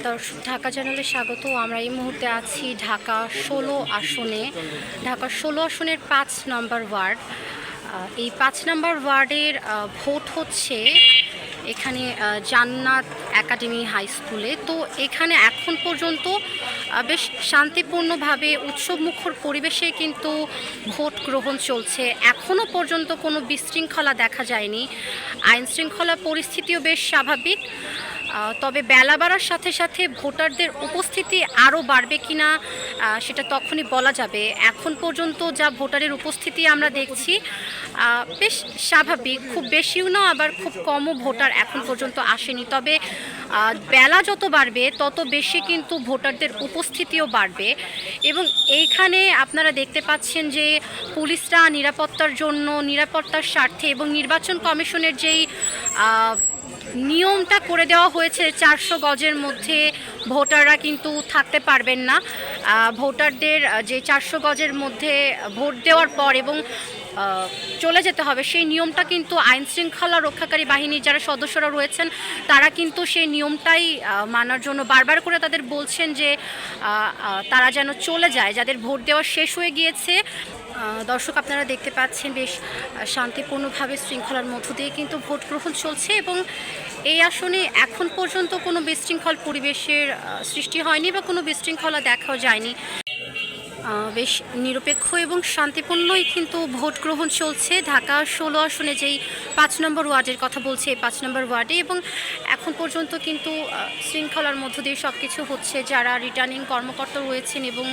দর্শক, ঢাকা চ্যানেলে স্বাগত। আমরা এই মুহূর্তে আছি ঢাকা ১৬ আসনে, ঢাকা ১৬ আসনের ৫ নম্বর ওয়ার্ড। এই ৫ নম্বর ওয়ার্ডের ভোট হচ্ছে এখানে জান্নাত একাডেমি হাই স্কুলে। তো এখানে এখন পর্যন্ত বেশ শান্তিপূর্ণভাবে উৎসবমুখর পরিবেশে কিন্তু ভোট গ্রহণ চলছে। এখনও পর্যন্ত কোনো বিশৃঙ্খলা দেখা যায়নি। আইন শৃঙ্খলা পরিস্থিতিও বেশ স্বাভাবিক। তবে বেলা বাড়ার সাথে সাথে ভোটারদের উপস্থিতি আরও বাড়বে কিনা সেটা তখনই বলা যাবে। এখন পর্যন্ত যা ভোটারের উপস্থিতি আমরা দেখছি বেশ স্বাভাবিক, খুব বেশিও না আবার খুব কমও ভোটার এখন পর্যন্ত আসেনি। তবে বেলা যত বাড়বে তত বেশি কিন্তু ভোটারদের উপস্থিতিও বাড়বে। এবং এইখানে আপনারা দেখতে পাচ্ছেন যে পুলিশরা নিরাপত্তার জন্য, নিরাপত্তার স্বার্থে এবং নির্বাচন কমিশনের যেই নিয়মটা করে দেওয়া হয়েছে ৪০০ গজের মধ্যে ভোটাররা কিন্তু থাকতে পারবেন না। ভোটারদের যে ৪০০ গজের মধ্যে ভোট দেওয়ার পর এবং চলে যেতে হবে, সেই নিয়মটা কিন্তু আইন শৃঙ্খলা রক্ষাকারী বাহিনীর যারা সদস্যরা রয়েছেন তারা কিন্তু সেই নিয়মটাই মানার জন্য বারবার করে তাদের বলছেন যে তারা যেন চলে যায়, যাদের ভোট দেওয়া শেষ হয়ে গিয়েছে। দর্শক, আপনারা দেখতে পাচ্ছেন বেশ শান্তিপূর্ণভাবে শৃঙ্খলার মধ্য দিয়ে কিন্তু ভোট গ্রহণ চলছে এবং এই আসনে এখন পর্যন্ত কোনো বিশৃঙ্খল পরিবেশের সৃষ্টি হয়নি বা কোনো বিশৃঙ্খলা দেখাও যায়নি। বেশ নিরপেক্ষ এবং শান্তিপূর্ণই কিন্তু ভোট গ্রহণ চলছে ঢাকা ১৬ আসনে, যেই ৫ নম্বর ওয়ার্ডের কথা বলছে, এই ৫ নম্বর ওয়ার্ডে। এবং এখন পর্যন্ত কিন্তু শৃঙ্খলার মধ্য দিয়ে সব কিছু হচ্ছে। যারা রিটার্নিং কর্মকর্তা রয়েছেন এবং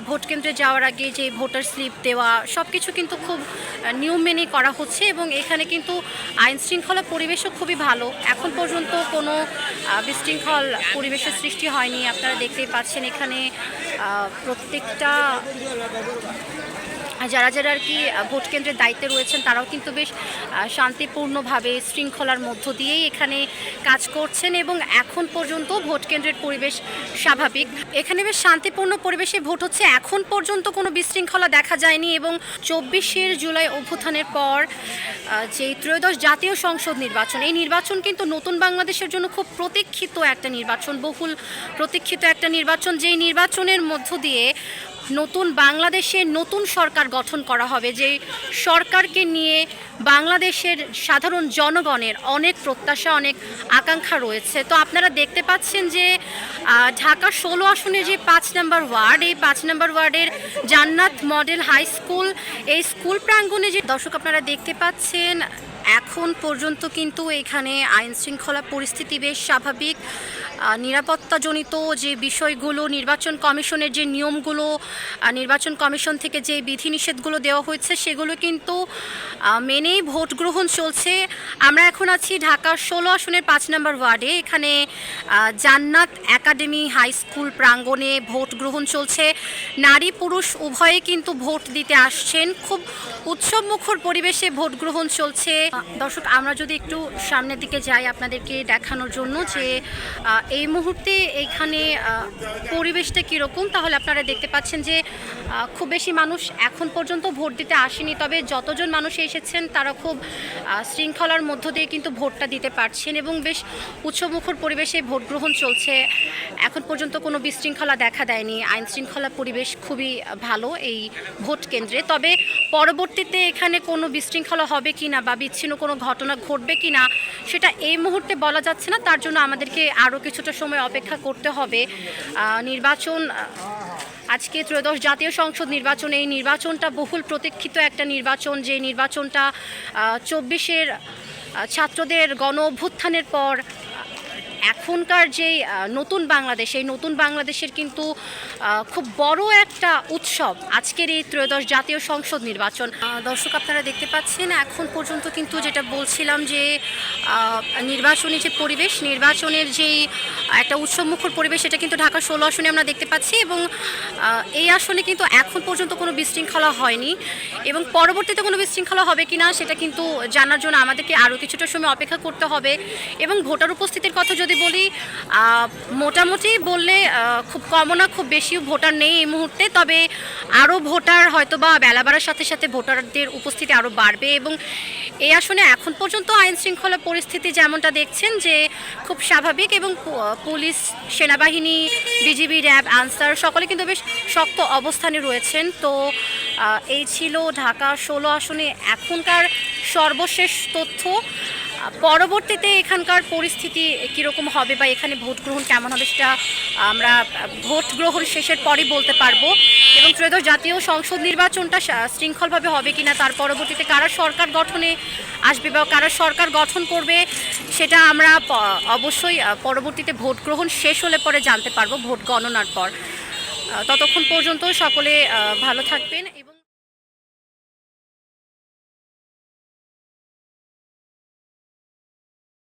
ভোট কেন্দ্রে যাওয়ার আগে যে ভোটার স্লিপ দেওয়া, সব কিছু কিন্তু খুব নিয়ম মেনে করা হচ্ছে এবং এখানে কিন্তু আইন শৃঙ্খলা পরিবেশও খুবই ভালো। এখন পর্যন্ত কোনো বিশৃঙ্খল পরিবেশের সৃষ্টি হয়নি। আপনারা দেখতেই পাচ্ছেন এখানে প্রত্যেকটা যারা যারা আর কি ভোট কেন্দ্রের দায়িত্বে রয়েছেন তারাও কিন্তু বেশ শান্তিপূর্ণভাবে শৃঙ্খলার মধ্য দিয়েই এখানে কাজ করছেন এবং এখন পর্যন্ত ভোট কেন্দ্রের পরিবেশ স্বাভাবিক। এখানে বেশ শান্তিপূর্ণ পরিবেশে ভোট হচ্ছে, এখন পর্যন্ত কোনো বিশৃঙ্খলা দেখা যায়নি। এবং ২৪শে জুলাই অভ্যুত্থানের পর যে ত্রয়োদশ জাতীয় সংসদ নির্বাচন, এই নির্বাচন কিন্তু নতুন বাংলাদেশের জন্য খুব প্রতীক্ষিত একটা নির্বাচন, বহুল প্রতীক্ষিত একটা নির্বাচন, যেই নির্বাচনের মধ্য দিয়ে নতুন বাংলাদেশের নতুন সরকার গঠন করা হবে, যে সরকারকে নিয়ে বাংলাদেশের সাধারণ জনগণের অনেক প্রত্যাশা, অনেক আকাঙ্ক্ষা রয়েছে। তো আপনারা দেখতে পাচ্ছেন যে ঢাকা ১৬ আসনে যে ৫ নম্বর ওয়ার্ড, এই ৫ নম্বর ওয়ার্ডের জান্নাত মডেল হাই স্কুল, এই স্কুল প্রাঙ্গণে যে দর্শক আপনারা দেখতে পাচ্ছেন এখন পর্যন্ত কিন্তু এখানে আইন শৃঙ্খলা পরিস্থিতি বেশ স্বাভাবিক। নিরাপত্তাজনিত যে বিষয়গুলো, নির্বাচন কমিশনের যে নিয়মগুলো, নির্বাচন কমিশন থেকে যে বিধিনিষেধগুলো দেওয়া হয়েছে সেগুলো কিন্তু মেনেই ভোট গ্রহণ চলছে। আমরা এখন আছি ঢাকা ১৬ আসনের ৫ নম্বর ওয়ার্ডে। এখানে জান্নাত একাডেমি হাই স্কুল প্রাঙ্গণে ভোট গ্রহণ চলছে। নারী পুরুষ উভয়ে কিন্তু ভোট দিতে আসছেন। খুব উৎসবমুখর পরিবেশে ভোট গ্রহণ চলছে। দর্শক, আমরা যদি একটু সামনের দিকে যাই আপনাদেরকে দেখানোর জন্য যে এই মুহূর্তে এইখানে পরিবেশটা কীরকম, তাহলে আপনারা দেখতে পাচ্ছেন যে খুব বেশি মানুষ এখন পর্যন্ত ভোট দিতে আসেনি। তবে যতজন মানুষ এসেছেন তারা খুব শৃঙ্খলার মধ্য দিয়ে কিন্তু ভোটটা দিতে পারছেন এবং বেশ উৎসবমুখর পরিবেশে ভোট গ্রহণ চলছে। এখন পর্যন্ত কোনো বিশৃঙ্খলা দেখা দেয়নি। আইন শৃঙ্খলা পরিবেশ খুবই ভালো এই ভোট কেন্দ্রে। তবে পরবর্তীতে এখানে কোনো বিশৃঙ্খলা হবে কি না বা বিচ্ছিন্ন কোনো ঘটনা ঘটবে কি না সেটা এই মুহূর্তে বলা যাচ্ছে না। তার জন্য আমাদেরকে আরও কিছুটা সময় অপেক্ষা করতে হবে। নির্বাচন আজকে ত্রয়োদশ জাতীয় সংসদ নির্বাচন, এই নির্বাচনটা বহুল প্রতীক্ষিত একটা নির্বাচন, যে নির্বাচনটা ২৪শে ছাত্রদের গণ অভ্যুত্থানের পর এখনকার যেই নতুন বাংলাদেশ, এই নতুন বাংলাদেশের কিন্তু খুব বড় একটা উৎসব আজকের এই ত্রয়োদশ জাতীয় সংসদ নির্বাচন। দর্শক, আপনারা দেখতে পাচ্ছেন এখন পর্যন্ত কিন্তু যেটা বলছিলাম যে নির্বাচনী যে পরিবেশ, নির্বাচনের যেই একটা উৎসবমুখর পরিবেশ সেটা কিন্তু ঢাকা ১৬ আসনে আমরা দেখতে পাচ্ছি এবং এই আসনে কিন্তু এখন পর্যন্ত কোনো বিশৃঙ্খলা হয়নি এবং পরবর্তীতে কোনো বিশৃঙ্খলা হবে কি না সেটা কিন্তু জানার জন্য আমাদেরকে আরও কিছুটা সময় অপেক্ষা করতে হবে। এবং ভোটার উপস্থিতির কথা যদি বলি, মোটামুটি বললে খুব কমও না খুব বেশি বেশি ভোটার নেই এই মুহূর্তে, তবে আরও ভোটার হয়তোবা বেলা বাড়ার সাথে সাথে ভোটারদের উপস্থিতি আরও বাড়বে। এবং এই আসনে এখন পর্যন্ত আইন শৃঙ্খলা পরিস্থিতি যেমনটা দেখছেন যে খুব স্বাভাবিক, এবং পুলিশ, সেনাবাহিনী, বিজিবি, র্যাব, আনসার সকলে কিন্তু বেশ শক্ত অবস্থানে রয়েছেন। তো এই ছিল ঢাকা 16 আসনে এখনকার সর্বশেষ তথ্য। পরবর্তীতে এখানকার পরিস্থিতি কীরকম হবে বা এখানে ভোট গ্রহণ কেমন হবে সেটা আমরা ভোট গ্রহণ শেষের পরই বলতে পারবো। এবং ত্রয়োদশ জাতীয় সংসদ নির্বাচনটা শৃঙ্খলভাবে হবে কিনা, তার পরবর্তীতে কারা সরকার গঠনে আসবে বা কারা সরকার গঠন করবে সেটা আমরা অবশ্যই পরবর্তীতে ভোট গ্রহণ শেষ হলে পরে জানতে পারবো, ভোট গণনার পর। ততক্ষণ পর্যন্ত সকলে ভালো থাকবেন।